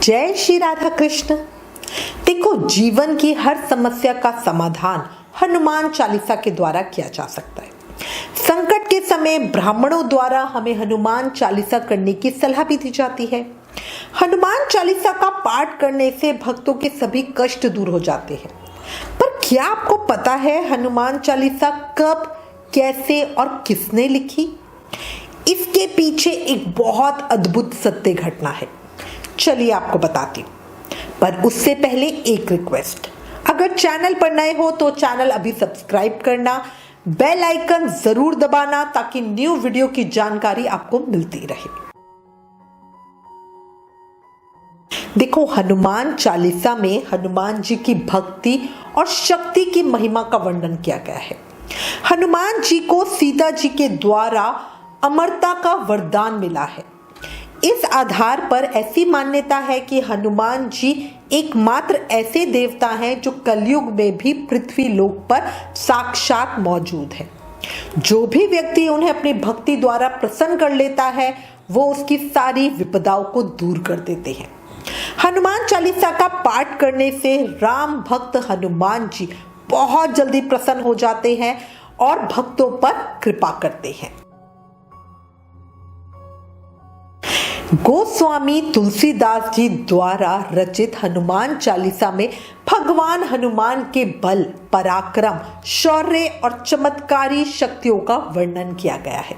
जय श्री राधा कृष्ण। देखो, जीवन की हर समस्या का समाधान हनुमान चालीसा के द्वारा किया जा सकता है। संकट के समय ब्राह्मणों द्वारा हमें हनुमान चालीसा करने की सलाह भी दी जाती है। हनुमान चालीसा का पाठ करने से भक्तों के सभी कष्ट दूर हो जाते हैं। पर क्या आपको पता है हनुमान चालीसा कब, कैसे और किसने लिखी? इसके पीछे एक बहुत अद्भुत सत्य घटना है। चलिए आपको बताती हूँ, पर उससे पहले एक रिक्वेस्ट। अगर चैनल पर नए हो तो चैनल अभी सब्सक्राइब करना, बेल आइकन जरूर दबाना ताकि न्यू वीडियो की जानकारी आपको मिलती रहे। देखो, हनुमान चालीसा में हनुमान जी की भक्ति और शक्ति की महिमा का वर्णन किया गया है। हनुमान जी को सीता जी के द्वारा अमरता का वरदान मिला है। इस आधार पर ऐसी मान्यता है कि हनुमान जी एकमात्र ऐसे देवता हैं जो कलयुग में भी पृथ्वी लोक पर साक्षात मौजूद है। जो भी व्यक्ति उन्हें अपनी भक्ति द्वारा प्रसन्न कर लेता है, वो उसकी सारी विपदाओं को दूर कर देते हैं। हनुमान चालीसा का पाठ करने से राम भक्त हनुमान जी बहुत जल्दी प्रसन्न हो जाते हैं और भक्तों पर कृपा करते हैं। गोस्वामी तुलसीदास जी द्वारा रचित हनुमान चालीसा में भगवान हनुमान के बल, पराक्रम, शौर्य और चमत्कारी शक्तियों का वर्णन किया गया है।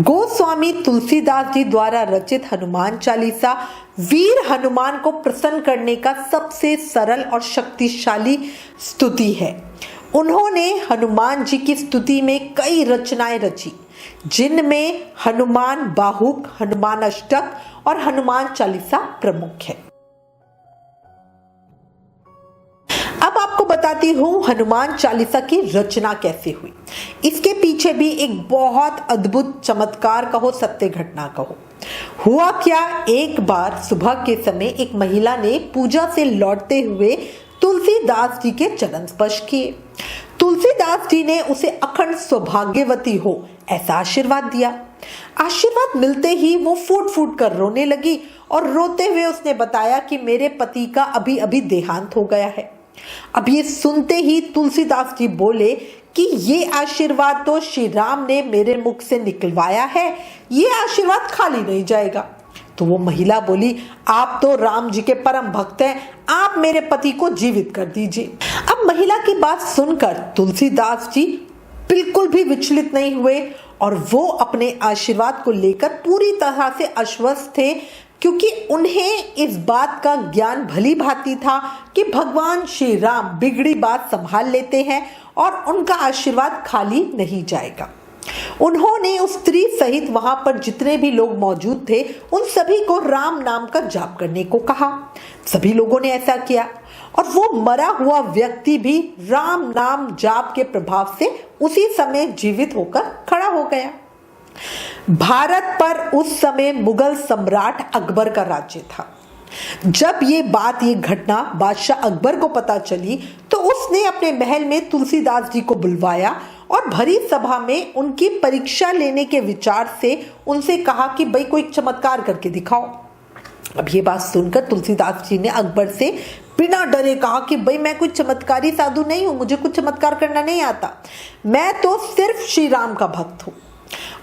गोस्वामी तुलसीदास जी द्वारा रचित हनुमान चालीसा वीर हनुमान को प्रसन्न करने का सबसे सरल और शक्तिशाली स्तुति है। उन्होंने हनुमान जी की स्तुति में कई रचनाएं रची, जिनमें हनुमान बाहुक, हनुमान अष्टक और हनुमान चालीसा प्रमुख है। अब आपको बताती हूँ हनुमान चालीसा की रचना कैसे हुई। इसके पीछे भी एक बहुत अद्भुत चमत्कार कहो, सत्य घटना कहो। हुआ क्या, एक बार सुबह के समय एक महिला ने पूजा से लौटते हुए तुलसीदास जी के चरण स्पर्श किए। तुलसीदास जी ने उसे अखंड सौभाग्यवती हो ऐसा आशीर्वाद दिया। आशीर्वाद मिलते ही वो फूट फूट कर रोने लगी और रोते हुए उसने बताया कि मेरे पति का अभी अभी देहांत हो गया है। अब ये सुनते ही तुलसीदास जी बोले कि ये आशीर्वाद तो श्री राम ने मेरे मुख से निकलवाया है, ये आशीर्वाद खाली नहीं जाएगा। तो वो महिला बोली, आप तो राम जी के परम भक्त हैं, आप मेरे पति को जीवित कर दीजिए। अब महिला की बात सुनकर तुलसीदास जी बिल्कुल भी विचलित नहीं हुए और वो अपने आशीर्वाद को लेकर पूरी तरह से आश्वस्त थे, क्योंकि उन्हें इस बात का ज्ञान भली भांति था कि भगवान श्री राम बिगड़ी बात संभाल लेते हैं और उनका आशीर्वाद खाली नहीं जाएगा। उन्होंने उस स्त्री सहित वहां पर जितने भी लोग मौजूद थे उन सभी को राम नाम का जाप करने को कहा। सभी लोगों ने ऐसा किया और वो मरा हुआ व्यक्ति भी राम नाम जाप के प्रभाव से उसी समय जीवित होकर खड़ा हो गया। भारत पर उस समय मुगल सम्राट अकबर का राज्य था। जब ये घटना बादशाह अकबर को पता चली तो उसने अपने महल में तुलसीदास जी को बुलवाया और भरी सभा में उनकी परीक्षा लेने के विचार से उनसे कहा कि भाई कोई चमत्कार करके दिखाओ। अब ये बात सुनकर तुलसीदास जी ने अकबर से बिना डरे कहा कि भाई मैं कोई चमत्कारी साधु नहीं हूं, मुझे कुछ चमत्कार करना नहीं आता, मैं तो सिर्फ श्री राम का भक्त हूं।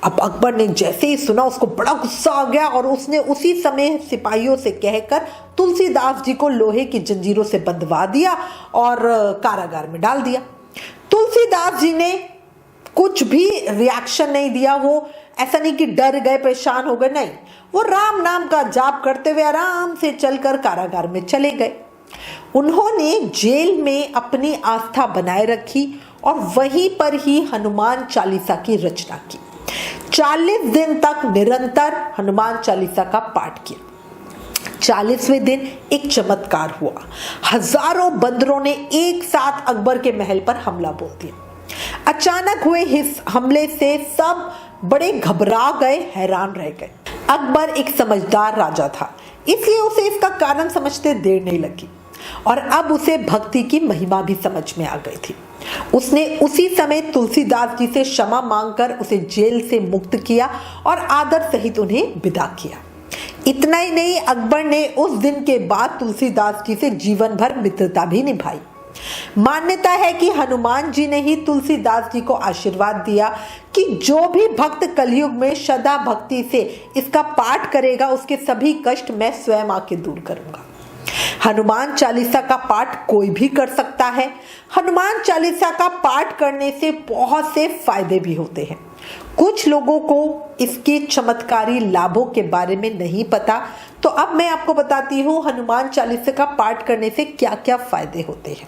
अब अकबर ने जैसे ही सुना उसको बड़ा गुस्सा आ गया और उसने उसी समय सिपाहियों से कहकर तुलसीदास जी को लोहे की जंजीरों से बंधवा दिया और कारागार में डाल दिया। तुलसीदास जी ने कुछ भी रिएक्शन नहीं दिया। वो ऐसा नहीं कि डर गए, परेशान हो गए, नहीं, वो राम नाम का जाप करते हुए आराम से चलकर कारागार में चले गए। उन्होंने जेल में अपनी आस्था बनाए रखी और वहीं पर ही हनुमान चालीसा की रचना की। 40 दिन तक निरंतर हनुमान चालीसा का पाठ किया। 40वें दिन एक चमत्कार हुआ। हजारों बंदरों ने एक साथ अकबर के महल पर हमला बोल दिया। अचानक हुए इस हमले से सब बड़े घबरा गए, हैरान रह गए। अकबर एक समझदार राजा था, इसलिए उसे इसका कारण समझते देर नहीं लगी और अब उसे भक्ति की महिमा भी समझ में आ गई थी। उसने उसी समय तुलसीदास जी से क्षमा मांगकर उसे जेल से मुक्त किया और आदर सहित उन्हें विदा किया। इतना ही नहीं, अकबर ने उस दिन के बाद तुलसीदास जी से जीवन भर मित्रता भी निभाई। मान्यता है कि हनुमान जी ने ही तुलसीदास जी को आशीर्वाद दिया कि जो भी भक्त कलयुग में श्रद्धा भक्ति से इसका पाठ करेगा उसके सभी कष्ट मैं स्वयं आके दूर करूंगा। हनुमान चालीसा का पाठ कोई भी कर सकता है। हनुमान चालीसा का पाठ करने से बहुत से फायदे भी होते हैं। कुछ लोगों को इसके चमत्कारी लाभों के बारे में नहीं पता, तो अब मैं आपको बताती हूँ हनुमान चालीसा का पाठ करने से क्या क्या फायदे होते हैं।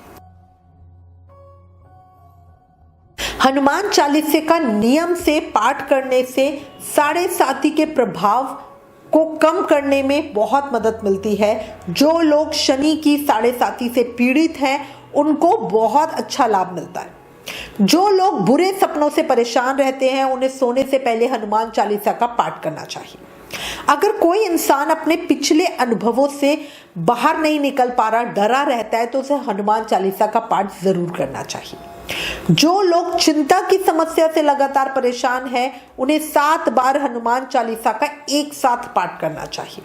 हनुमान चालीसा का नियम से पाठ करने से साढ़े साती के प्रभाव को कम करने में बहुत मदद मिलती है। जो लोग शनि की साढ़े साती से पीड़ित हैं उनको बहुत अच्छा लाभ मिलता है। जो लोग बुरे सपनों से परेशान रहते हैं उन्हें सोने से पहले हनुमान चालीसा का पाठ करना चाहिए। अगर कोई इंसान अपने पिछले अनुभवों से बाहर नहीं निकल पा रहा, डरा रहता है, तो उसे हनुमान चालीसा का पाठ जरूर करना चाहिए। जो लोग चिंता की समस्या से लगातार परेशान हैं उन्हें 7 बार हनुमान चालीसा का एक साथ पाठ करना चाहिए।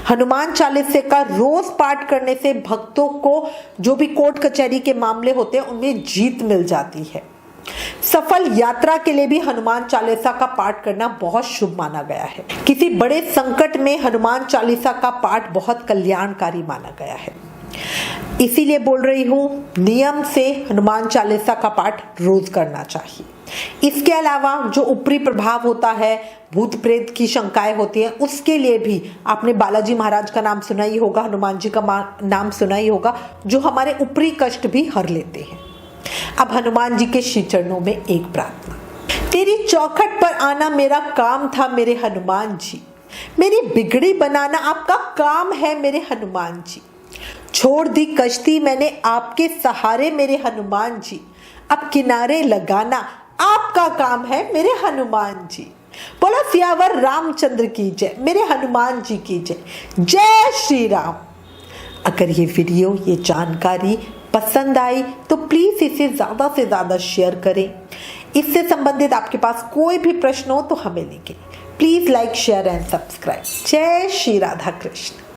हनुमान चालीसा का रोज पाठ करने से भक्तों को जो भी कोर्ट कचहरी के मामले होते हैं उनमें जीत मिल जाती है। सफल यात्रा के लिए भी हनुमान चालीसा का पाठ करना बहुत शुभ माना गया है। किसी बड़े संकट में हनुमान चालीसा का पाठ बहुत कल्याणकारी माना गया है। इसीलिए बोल रही हूँ, नियम से हनुमान चालीसा का पाठ रोज करना चाहिए। इसके अलावा जो ऊपरी प्रभाव होता है, भूत प्रेत की शंकाएं होती हैं, उसके लिए भी आपने बालाजी महाराज का नाम सुना ही होगा, हनुमान जी का नाम सुना ही होगा, जो हमारे ऊपरी कष्ट भी हर लेते हैं। अब हनुमान जी के श्री चरणों में एक प्रार्थना। तेरी चौखट पर आना मेरा काम था मेरे हनुमान जी, मेरी बिगड़ी बनाना आपका काम है मेरे हनुमान जी। छोड़ दी कश्ती मैंने आपके सहारे मेरे हनुमान जी, अब किनारे लगाना आपका काम है मेरे हनुमान जी। बोलो सियावर रामचंद्र की जय, मेरे हनुमान जी की जय। जय श्री राम। अगर ये वीडियो, ये जानकारी पसंद आई तो प्लीज इसे ज्यादा से ज्यादा शेयर करें। इससे संबंधित आपके पास कोई भी प्रश्न हो तो हमें लिखें। Please like, share and subscribe. जय श्री राधा कृष्ण।